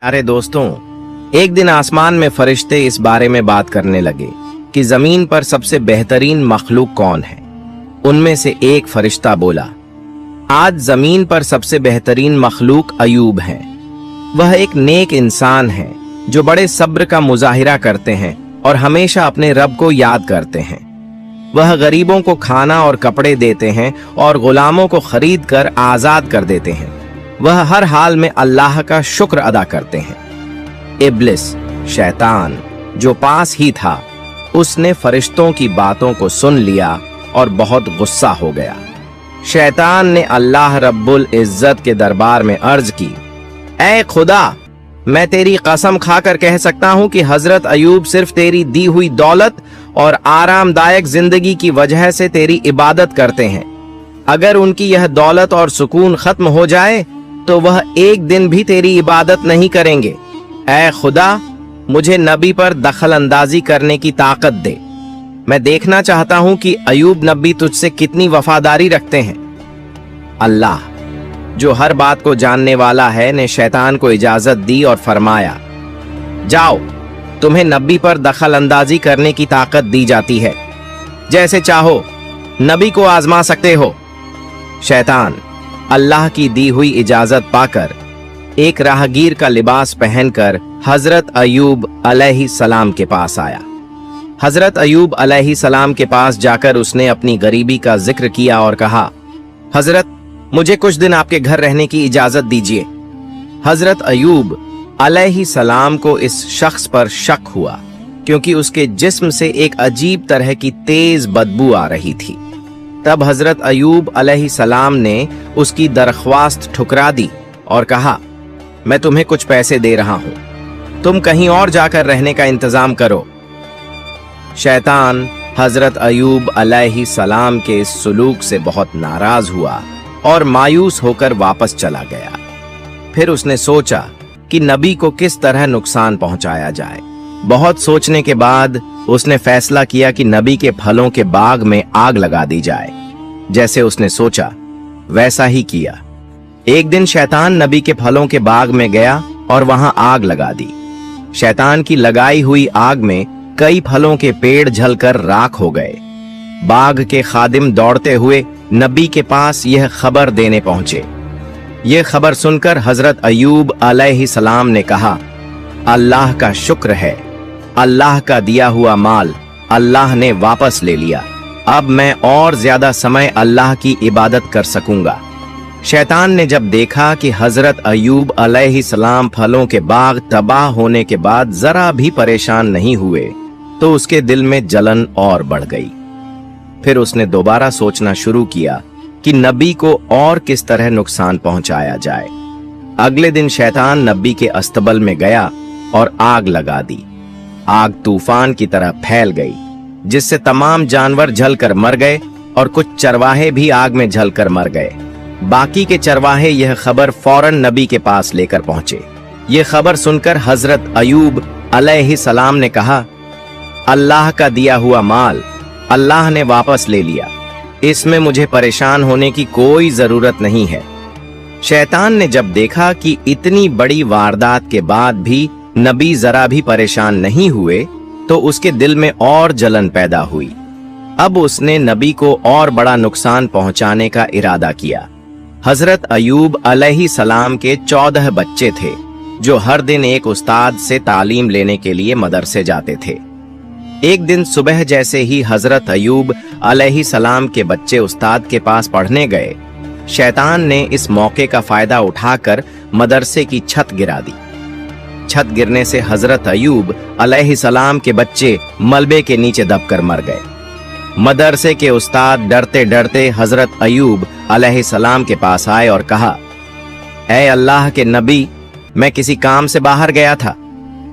अरे दोस्तों, एक दिन आसमान में फरिश्ते इस बारे में बात करने लगे कि जमीन पर सबसे बेहतरीन मखलूक कौन है। उनमें से एक फरिश्ता बोला, आज जमीन पर सबसे बेहतरीन मखलूक अयूब है। वह एक नेक इंसान है जो बड़े सब्र का मुजाहिरा करते हैं और हमेशा अपने रब को याद करते हैं। वह गरीबों को खाना और कपड़े देते हैं और गुलामों को खरीद कर आजाद कर देते हैं। वह हर हाल में अल्लाह का शुक्र अदा करते हैं। इब्लिस, शैतान, जो पास ही था, उसने फरिश्तों की बातों को सुन लिया और बहुत गुस्सा हो गया। शैतान ने अल्लाह रब्बुल इज्जत के दरबार में अर्ज की, ऐ खुदा, मैं तेरी कसम खाकर कह सकता हूं कि हजरत अयूब सिर्फ तेरी दी हुई दौलत और आरामदायक जिंदगी की वजह से तेरी इबादत करते हैं। अगर उनकी यह दौलत और सुकून खत्म हो जाए तो वह एक दिन भी तेरी इबादत नहीं करेंगे। ऐ खुदा, मुझे नबी पर दखल अंदाजी करने की ताकत दे। मैं देखना चाहता हूं कि अयूब नबी तुझसे कितनी वफादारी रखते हैं। अल्लाह, जो हर बात को जानने वाला है, ने शैतान को इजाजत दी और फरमाया, जाओ, तुम्हें नबी पर दखल अंदाजी करने की ताकत दी जाती है। जैसे चाहो नबी को आजमा सकते हो। शैतान अल्लाह की दी हुई इजाजत पाकर एक राहगीर का लिबास पहनकर हजरत अयूब अलैहिस्सलाम के पास आया। हजरत अयूब अलैहिस्सलाम के पास जाकर उसने अपनी गरीबी का जिक्र किया और कहा, हजरत, मुझे कुछ दिन आपके घर रहने की इजाजत दीजिए। हजरत अयूब अलैहिस्सलाम को इस शख्स पर शक हुआ क्योंकि उसके जिस्म से एक अजीब तरह की तेज बदबू आ रही थी। तब हजरत अयूब अलैहिस्सलाम ने उसकी दरख्वास्त ठुकरा दी और कहा, मैं तुम्हें कुछ पैसे दे रहा हूं, तुम कहीं और जाकर रहने का इंतजाम करो। शैतान हजरत अयूब अलैहिस्सलाम के इस सुलूक से बहुत नाराज हुआ और मायूस होकर वापस चला गया। फिर उसने सोचा कि नबी को किस तरह नुकसान पहुंचाया जाए। बहुत सोचने के बाद उसने फैसला किया कि नबी के फलों के बाग में आग लगा दी जाए। जैसे उसने सोचा वैसा ही किया। एक दिन शैतान नबी के फलों के बाग में गया और वहां आग लगा दी। शैतान की लगाई हुई आग में कई फलों के पेड़ जलकर राख हो गए। बाग के खादिम दौड़ते हुए नबी के पास यह खबर देने पहुंचे। यह खबर सुनकर हजरत अयूब अलैहिस्सलाम ने कहा, अल्लाह का शुक्र है, अल्लाह का दिया हुआ माल अल्लाह ने वापस ले लिया। अब मैं और ज्यादा समय अल्लाह की इबादत कर सकूंगा। शैतान ने जब देखा कि हजरत अयूब अलैहिस्सलाम फलों के बाग तबाह होने के बाद जरा भी परेशान नहीं हुए तो उसके दिल में जलन और बढ़ गई। फिर उसने दोबारा सोचना शुरू किया कि नबी को और किस तरह नुकसान पहुंचाया जाए। अगले दिन शैतान नबी के अस्तबल में गया और आग लगा दी। आग तूफान की तरह फैल गई जिससे तमाम जानवर जलकर मर गए और कुछ चरवाहे भी आग में जलकर मर गए। बाकी के चरवाहे यह खबर फौरन नबी के पास लेकर पहुंचे। यह खबर सुनकर हजरत अयूब अलैहिस्सलाम ने कहा, अल्लाह का दिया हुआ माल अल्लाह ने वापस ले लिया, इसमें मुझे परेशान होने की कोई जरूरत नहीं है। शैतान ने जब देखा कि इतनी बड़ी वारदात के बाद भी नबी जरा भी परेशान नहीं हुए तो उसके दिल में और जलन पैदा हुई। अब उसने नबी को और बड़ा नुकसान पहुंचाने का इरादा किया। हजरत अयूब अलैहिस्सलाम के 14 बच्चे थे जो हर दिन एक उस्ताद से तालीम लेने के लिए मदरसे जाते थे। एक दिन सुबह जैसे ही हजरत अयूब अलैहिस्सलाम के बच्चे उस्ताद के पास पढ़ने गए, शैतान ने इस मौके का फायदा उठाकर मदरसे की छत गिरा दी। छत गिरने से हजरत अयूब अलैहिस्सलाम के बच्चे मलबे के नीचे दबकर मर गए। मदरसे के उस्ताद डरते डरते हजरत अयूब अलैहिस्सलाम के पास आए और कहा, ऐ अल्लाह के नबी, मैं किसी काम से बाहर गया था।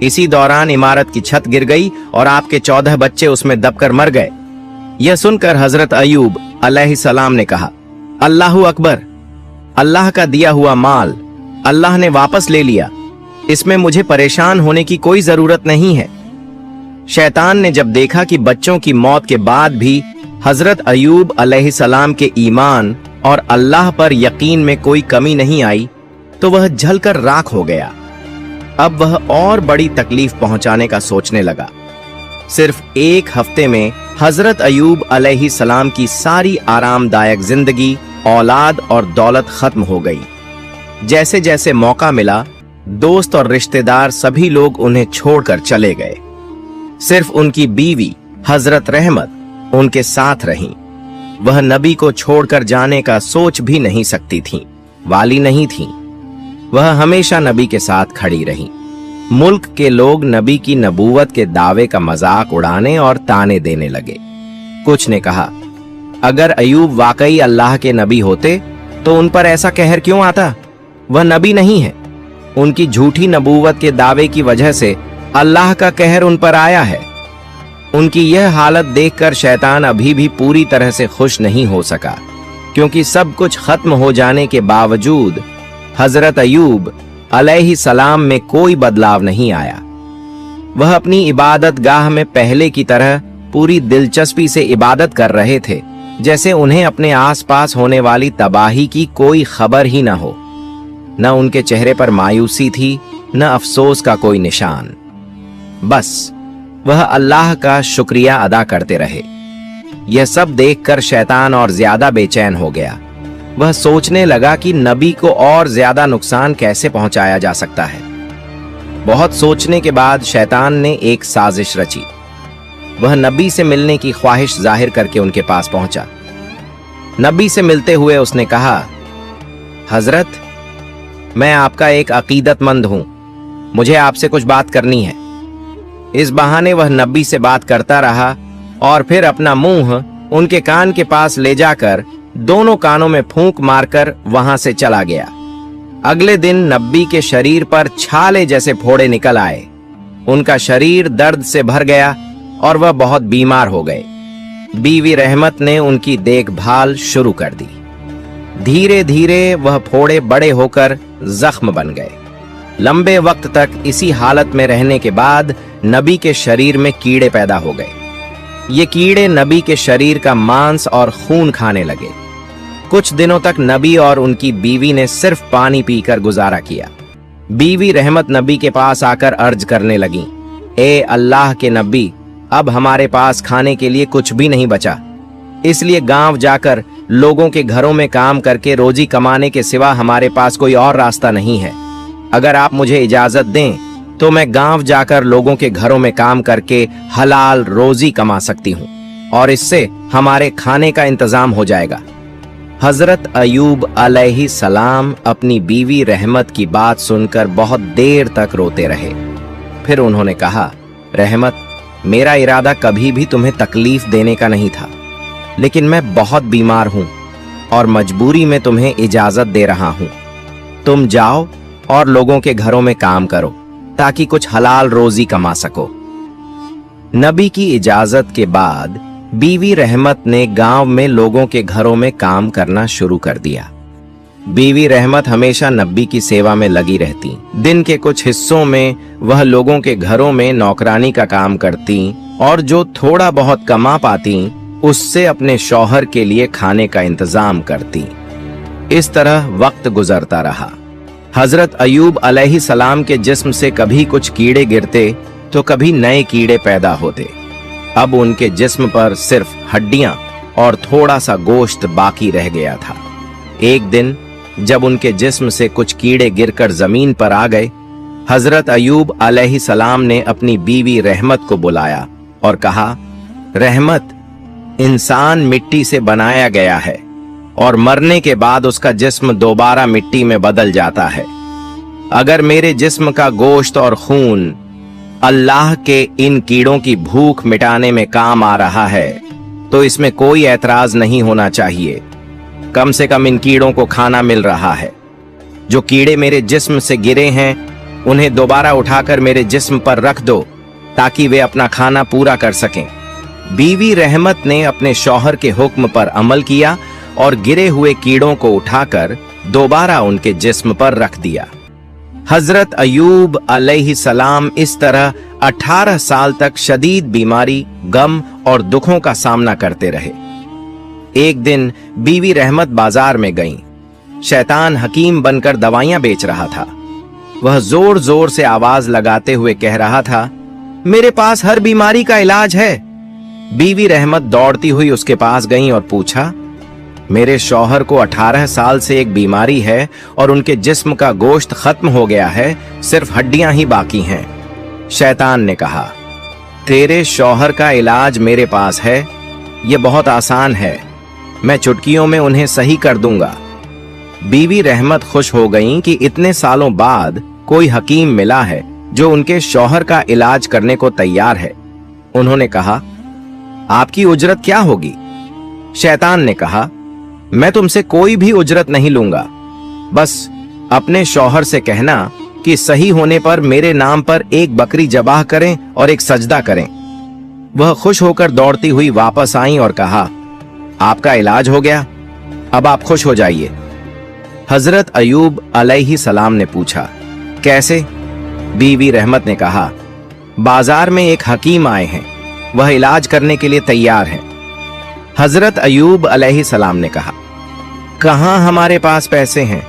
इसी दौरान इमारत की छत गिर गई और आपके 14 बच्चे उसमें दबकर मर गए। यह सुनकर हजरत अयूब अलैहिस्सलाम ने कहा, अल्लाहु अकबर, अल्लाह का दिया हुआ माल अल्लाह ने वापस ले लिया, इसमें मुझे परेशान होने की कोई जरूरत नहीं है। शैतान ने जब देखा कि बच्चों की मौत के बाद भी हजरत अयूब अलैहिस्सलाम के ईमान और अल्लाह पर यकीन में कोई कमी नहीं आई तो वह जलकर राख हो गया। अब वह और बड़ी तकलीफ पहुंचाने का सोचने लगा। सिर्फ एक हफ्ते में हजरत अयूब अलैहिस्सलाम की सारी आरामदायक जिंदगी, औलाद और दौलत खत्म हो गई। जैसे जैसे मौका मिला, दोस्त और रिश्तेदार सभी लोग उन्हें छोड़कर चले गए। सिर्फ उनकी बीवी हजरत रहमत उनके साथ रहीं। वह नबी को छोड़कर जाने का सोच भी नहीं सकती थीं, वाली नहीं थीं। वह हमेशा नबी के साथ खड़ी रहीं। मुल्क के लोग नबी की नबूवत के दावे का मजाक उड़ाने और ताने देने लगे। कुछ ने कहा, अगर अयूब वाकई अल्लाह के नबी होते तो उन पर ऐसा कहर क्यों आता? वह नबी नहीं है। उनकी झूठी नबूवत के दावे की वजह से अल्लाह का कहर उन पर आया है। उनकी यह हालत देखकर शैतान अभी भी पूरी तरह से खुश नहीं हो सका, क्योंकि सब कुछ खत्म हो जाने के बावजूद हजरत अयूब अलैहिस्सलाम में कोई बदलाव नहीं आया। वह अपनी इबादत गाह में पहले की तरह पूरी दिलचस्पी से इबादत कर रहे थे, जैसे उन्हें अपने आसपास होने वाली तबाही की कोई खबर ही न हो। न उनके चेहरे पर मायूसी थी, न अफसोस का कोई निशान। बस वह अल्लाह का शुक्रिया अदा करते रहे। यह सब देखकर शैतान और ज्यादा बेचैन हो गया। वह सोचने लगा कि नबी को और ज्यादा नुकसान कैसे पहुंचाया जा सकता है। बहुत सोचने के बाद शैतान ने एक साजिश रची। वह नबी से मिलने की ख्वाहिश जाहिर करके उनके पास पहुंचा। नबी से मिलते हुए उसने कहा, हजरत, मैं आपका एक अकीदतमंद हूं, मुझे आपसे कुछ बात करनी है। इस बहाने वह नबी से बात करता रहा और फिर अपना मुंह उनके कान के पास ले जाकर दोनों कानों में फूंक मारकर वहां से चला गया। अगले दिन नबी के शरीर पर छाले जैसे फोड़े निकल आए। उनका शरीर दर्द से भर गया और वह बहुत बीमार हो गए। बीवी रहमत ने उनकी देखभाल शुरू कर दी। धीरे धीरे वह फोड़े बड़े होकर जख्म बन गए। लंबे वक्त तक इसी हालत में रहने के बाद नबी के शरीर में कीड़े पैदा हो गए। ये कीड़े नबी के शरीर का मांस और खून खाने लगे। कुछ दिनों तक नबी और उनकी बीवी ने सिर्फ पानी पीकर गुजारा किया। बीवी रहमत नबी के पास आकर अर्ज करने लगी, ए अल्लाह के नबी, अब हमारे पास खाने के लिए कुछ भी नहीं बचा, इसलिए गांव जाकर लोगों के घरों में काम करके रोजी कमाने के सिवा हमारे पास कोई और रास्ता नहीं है। अगर आप मुझे इजाजत दें तो मैं गांव जाकर लोगों के घरों में काम करके हलाल रोजी कमा सकती हूँ और इससे हमारे खाने का इंतजाम हो जाएगा। हजरत अयूब अलैहिस्सलाम अपनी बीवी रहमत की बात सुनकर बहुत देर तक रोते रहे। फिर उन्होंने कहा, रहमत, मेरा इरादा कभी भी तुम्हें तकलीफ देने का नहीं था, लेकिन मैं बहुत बीमार हूं और मजबूरी में तुम्हें इजाजत दे रहा हूं। तुम जाओ और लोगों के घरों में काम करो ताकि कुछ हलाल रोजी कमा सको। नबी की इजाजत के बाद बीवी रहमत ने गांव में लोगों के घरों में काम करना शुरू कर दिया। बीवी रहमत हमेशा नबी की सेवा में लगी रहती। दिन के कुछ हिस्सों में वह लोगों के घरों में नौकरानी का काम करती और जो थोड़ा बहुत कमा पाती उससे अपने शौहर के लिए खाने का इंतजाम करती। इस तरह वक्त गुजरता रहा। हजरत अयूब अलैहिस्सलाम के जिस्म से कभी कुछ कीड़े गिरते तो कभी नए कीड़े पैदा होते। अब उनके जिस्म पर सिर्फ हड्डियां और थोड़ा सा गोश्त बाकी रह गया था। एक दिन जब उनके जिस्म से कुछ कीड़े गिरकर जमीन पर आ गए, हजरत अयूब अलैहिस्सलाम ने अपनी बीवी रहमत को बुलाया और कहा, रहमत, इंसान मिट्टी से बनाया गया है और मरने के बाद उसका जिस्म दोबारा मिट्टी में बदल जाता है। अगर मेरे जिस्म का गोश्त और खून अल्लाह के इन कीड़ों की भूख मिटाने में काम आ रहा है तो इसमें कोई ऐतराज नहीं होना चाहिए। कम से कम इन कीड़ों को खाना मिल रहा है। जो कीड़े मेरे जिस्म से गिरे हैं उन्हें दोबारा उठाकर मेरे जिस्म पर रख दो ताकि वे अपना खाना पूरा कर सकें। बीवी रहमत ने अपने शौहर के हुक्म पर अमल किया और गिरे हुए कीड़ों को उठाकर दोबारा उनके जिस्म पर रख दिया। हजरत अयूब अलैहिस्सलाम इस तरह 18 साल तक शदीद बीमारी, गम और दुखों का सामना करते रहे। एक दिन बीवी रहमत बाजार में गईं। शैतान हकीम बनकर दवाइयां बेच रहा था। वह जोर जोर से आवाज लगाते हुए कह रहा था, मेरे पास हर बीमारी का इलाज है। बीवी रहमत दौड़ती हुई उसके पास गई और पूछा, मेरे शौहर को 18 साल से एक बीमारी है और उनके जिस्म का गोश्त खत्म हो गया है, सिर्फ हड्डियां ही बाकी हैं। शैतान ने कहा, तेरे शौहर का इलाज मेरे पास है, यह बहुत आसान है, मैं चुटकियों में उन्हें सही कर दूंगा। बीवी रहमत खुश हो गईं कि इतने सालों बाद कोई हकीम मिला है जो उनके शौहर का इलाज करने को तैयार है। उन्होंने कहा, आपकी उजरत क्या होगी? शैतान ने कहा, मैं तुमसे कोई भी उजरत नहीं लूंगा, बस अपने शौहर से कहना कि सही होने पर मेरे नाम पर एक बकरी जबाह करें और एक सजदा करें। वह खुश होकर दौड़ती हुई वापस आई और कहा, आपका इलाज हो गया, अब आप खुश हो जाइए। हजरत अयूब अलैहि सलाम ने पूछा, कैसे? बीवी रहमत ने कहा, बाजार में एक हकीम आए हैं, वह इलाज करने के लिए तैयार हैं। हजरत अयूब अलैहि सलाम ने कहा, कहां हमारे पास पैसे हैं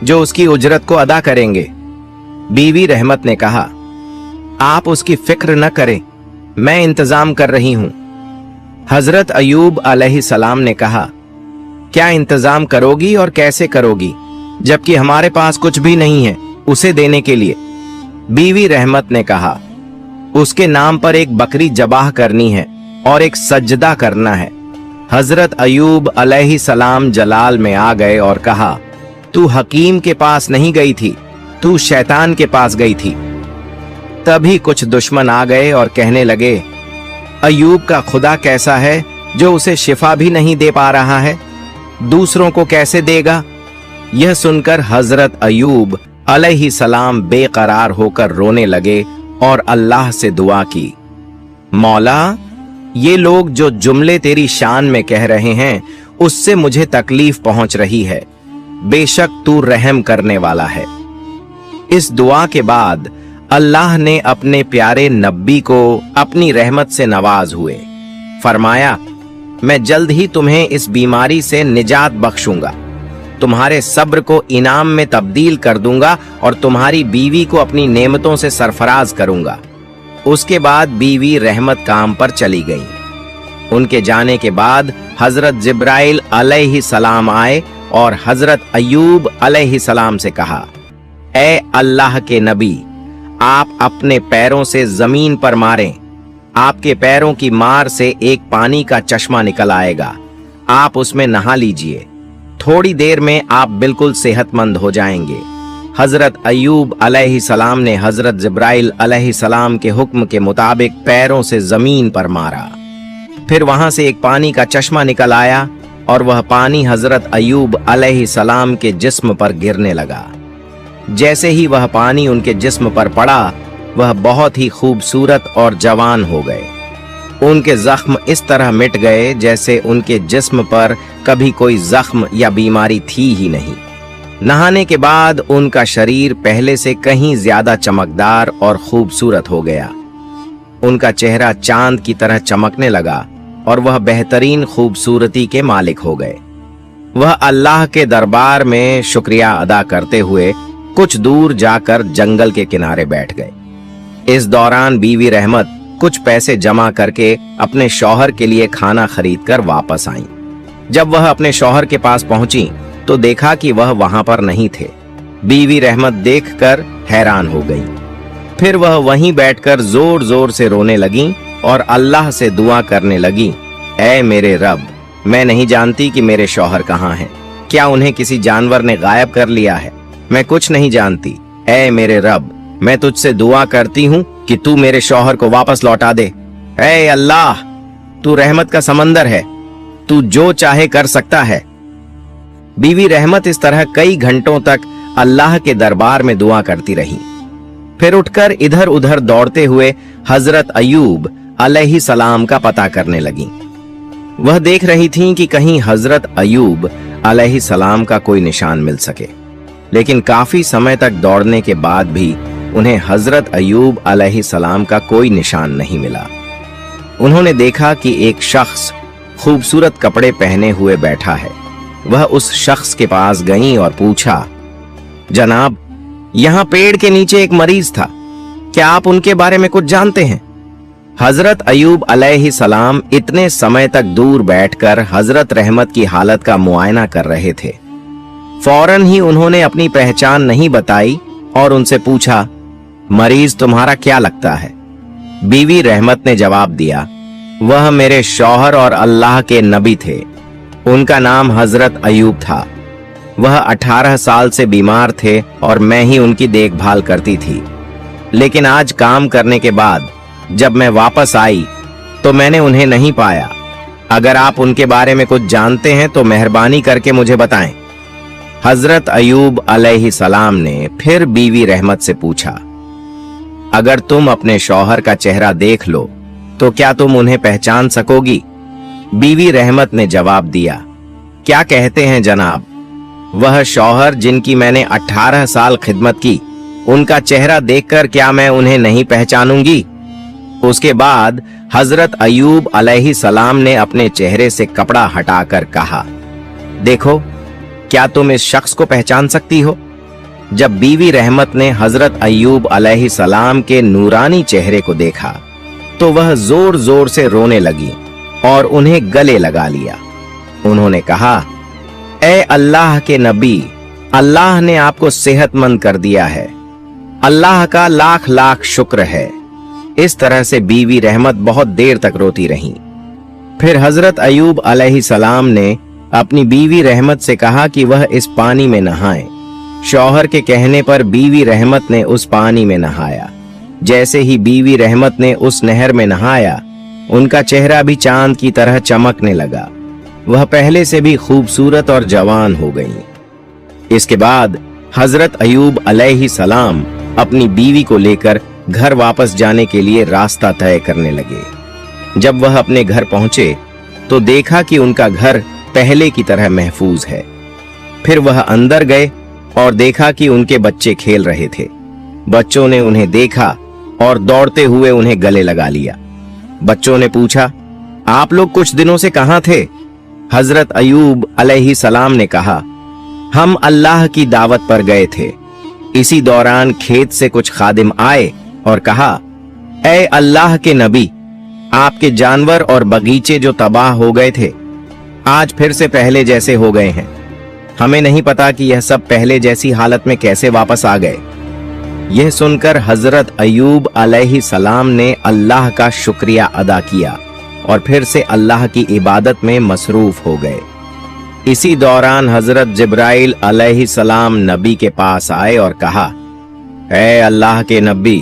जो उसकी उजरत को अदा करेंगे? बीवी रहमत ने कहा, आप उसकी फिक्र न करें, मैं इंतजाम कर रही हूं। हजरत अयूब अलैहि सलाम ने कहा, क्या इंतजाम करोगी और कैसे करोगी, जबकि हमारे पास कुछ भी नहीं है उसे देने के लिए? बीवी रहमत ने कहा, उसके नाम पर एक बकरी जबाह करनी है और एक सजदा करना है। हजरत अयूब अलैहि सलाम जलाल में आ गए और कहा, तू हकीम के पास नहीं गई थी, तू शैतान के पास गई थी। तभी कुछ दुश्मन आ गए और कहने लगे, अयूब का खुदा कैसा है जो उसे शिफा भी नहीं दे पा रहा है, दूसरों को कैसे देगा? यह सुनकर हजरत अयूब अलैहि सलाम बेकरार होकर रोने लगे और अल्लाह से दुआ की, मौला, ये लोग जो जुमले तेरी शान में कह रहे हैं उससे मुझे तकलीफ पहुंच रही है, बेशक तू रहम करने वाला है। इस दुआ के बाद अल्लाह ने अपने प्यारे नबी को अपनी रहमत से नवाज हुए। फरमाया, मैं जल्द ही तुम्हें इस बीमारी से निजात बख्शूंगा, तुम्हारे सब्र को इनाम में तब्दील कर दूंगा और तुम्हारी बीवी को अपनी नेमतों से सरफराज करूंगा। उसके बाद बीवी रहमत काम पर चली गई। उनके जाने के बाद हजरत जिब्राइल अलैहि सलाम आए और हजरत अयूब अलैहि सलाम से कहा, ए अल्लाह के नबी, आप अपने पैरों से जमीन पर मारें, आपके पैरों की मार से एक पानी का चश्मा निकल आएगा, आप उसमें नहा लीजिए, थोड़ी देर में आप बिल्कुल सेहतमंद हो जाएंगे। हजरत अयूब अलैहि सलाम ने हजरत जिब्राइल अलैहि सलाम के हुक्म के मुताबिक पैरों से जमीन पर मारा। फिर वहां से एक पानी का चश्मा निकल आया और वह पानी हजरत अयूब अलैहि सलाम के जिस्म पर गिरने लगा। जैसे ही वह पानी उनके जिस्म पर पड़ा, वह बहुत ही खूबसूरत और जवान हो गए। उनके जख्म इस तरह मिट गए जैसे उनके जिस्म पर कभी कोई जख्म या बीमारी थी ही नहीं। नहाने के बाद उनका शरीर पहले से कहीं ज्यादा चमकदार और खूबसूरत हो गया। उनका चेहरा चांद की तरह चमकने लगा और वह बेहतरीन खूबसूरती के मालिक हो गए। वह अल्लाह के दरबार में शुक्रिया अदा करते हुए कुछ दूर जाकर जंगल के किनारे बैठ गए। इस दौरान बीवी रहमत कुछ पैसे जमा करके अपने शौहर के लिए खाना खरीद कर वापस आईं। जब वह अपने शौहर के पास पहुंची तो देखा कि वह वहां पर नहीं थे। बीवी रहमत देखकर हैरान हो गई। फिर वह वहीं बैठकर जोर जोर से रोने लगी और अल्लाह से दुआ करने लगी, ऐ मेरे रब, मैं नहीं जानती कि मेरे शौहर कहाँ हैं। क्या उन्हें किसी जानवर ने गायब कर लिया है? मैं कुछ नहीं जानती। ऐ मेरे रब, मैं तुझसे दुआ करती हूँ कि तू मेरे शौहर को वापस लौटा दे। ऐ अल्लाह, तू रहमत का समंदर है, तू जो चाहे कर सकता है। बीवी रहमत इस तरह कई घंटों तक अल्लाह के दरबार में दुआ करती रही। फिर उठकर इधर उधर दौड़ते हुए हजरत अयूब अलैहि सलाम का पता करने लगी। वह देख रही थीं कि कहीं हजरत अयूब अलैहि सलाम का कोई निशान मिल सके, लेकिन काफी समय तक दौड़ने के बाद भी उन्हें हजरत अयूब अलैहि सलाम का कोई निशान नहीं मिला। उन्होंने देखा कि एक शख्स खूबसूरत कपड़े पहने हुए बैठा है। वह उस शख्स के पास गईं और पूछा, जनाब, यहाँ पेड़ के नीचे एक मरीज था, क्या आप उनके बारे में कुछ जानते हैं? हजरत अयूब अलैहिस्सलाम इतने समय तक दूर बैठकर हजरत रहमत की हालत का मुआयना कर रहे थे। फौरन ही उन्होंने अपनी पहचान नहीं बताई और उनसे पूछा, मरीज तुम्हारा क्या लगता है? बीवी रहमत ने जवाब दिया, वह मेरे शौहर और अल्लाह के नबी थे। उनका नाम हजरत अयूब था। वह 18 साल से बीमार थे और मैं ही उनकी देखभाल करती थी। लेकिन आज काम करने के बाद जब मैं वापस आई तो मैंने उन्हें नहीं पाया। अगर आप उनके बारे में कुछ जानते हैं तो मेहरबानी करके मुझे बताएं। हजरत अयूब अलैहिस्सलाम ने फिर बीवी रहमत से पूछा, अगर तुम अपने शौहर का चेहरा देख लो तो क्या तुम उन्हें पहचान सकोगी? बीवी रहमत ने जवाब दिया, क्या कहते हैं जनाब? वह शौहर जिनकी मैंने 18 साल खिदमत की, उनका चेहरा देखकर क्या मैं उन्हें नहीं पहचानूंगी? उसके बाद हजरत अयूब अलैहिस्सलाम ने अपने चेहरे से कपड़ा हटाकर कहा, देखो, क्या तुम इस शख्स को पहचान सकती हो? जब बीवी रहमत ने हजरत अयूब अलैहिस्सलाम के नूरानी चेहरे को देखा तो वह जोर जोर से रोने लगी और उन्हें गले लगा लिया। उन्होंने कहा, ए अल्लाह के नबी, अल्लाह ने आपको सेहतमंद कर दिया है। अल्लाह का लाख लाख शुक्र है। इस तरह से बीवी रहमत बहुत देर तक रोती रहीं। फिर हजरत अयूब अलैहिस्सलाम ने अपनी बीवी रहमत से कहा कि वह इस पानी में नहाए। शौहर के कहने पर बीवी रहमत ने उस पानी में नहाया। जैसे ही बीवी रहमत ने उस नहर में नहाया, उनका चेहरा भी चांद की तरह चमकने लगा। वह पहले से भी खूबसूरत और जवान हो गईं। इसके बाद हजरत अयूब अलैहिस्सलाम अपनी बीवी को लेकर घर वापस जाने के लिए रास्ता तय करने लगे। जब वह अपने घर पहुंचे तो देखा कि उनका घर पहले की तरह महफूज है। फिर वह अंदर गए और देखा कि उनके बच्चे खेल रहे थे। बच्चों ने उन्हें देखा और दौड़ते हुए उन्हें गले लगा लिया। बच्चों ने पूछा, आप लोग कुछ दिनों से कहां थे? हजरत अयूब अलैहिस्सलाम ने कहा, हम अल्लाह की दावत पर गए थे। इसी दौरान खेत से कुछ खादिम आए और कहा, ए अल्लाह के नबी, आपके जानवर और बगीचे जो तबाह हो गए थे, आज फिर से पहले जैसे हो गए हैं। हमें नहीं पता कि यह सब पहले जैसी हालत में कैसे वापस आ गए। यह सुनकर हजरत अयूब अलैहिस्सलाम ने अल्लाह का शुक्रिया अदा किया और फिर से अल्लाह की इबादत में मसरूफ हो गए। इसी दौरान हजरत जिब्राइल अलैहिस्सलाम नबी के पास आए और कहा, ऐ अल्लाह के नबी,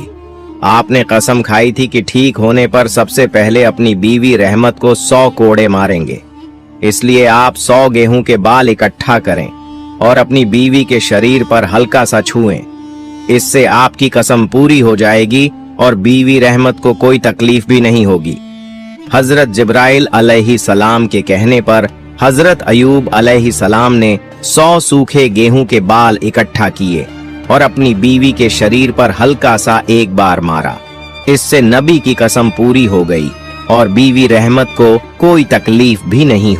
आपने कसम खाई थी कि ठीक होने पर सबसे पहले अपनी बीवी रहमत को 100 कोड़े मारेंगे। इसलिए आप 100 गेहूं के बाल इकट्ठा करें और अपनी बीवी के शरीर पर हल्का सा छुएं। इससे आपकी कसम पूरी हो जाएगी और बीवी रहमत को कोई तकलीफ भी नहीं होगी। हजरत जिब्राइल अलैहिस्सलाम के कहने पर हजरत अयूब अलैहिस्सलाम ने 100 सूखे गेहूं के बाल इकट्ठा किए और अपनी बीवी के शरीर पर हल्का सा एक बार मारा। इससे नबी की कसम पूरी हो गई और बीवी रहमत को कोई तकलीफ भी नहीं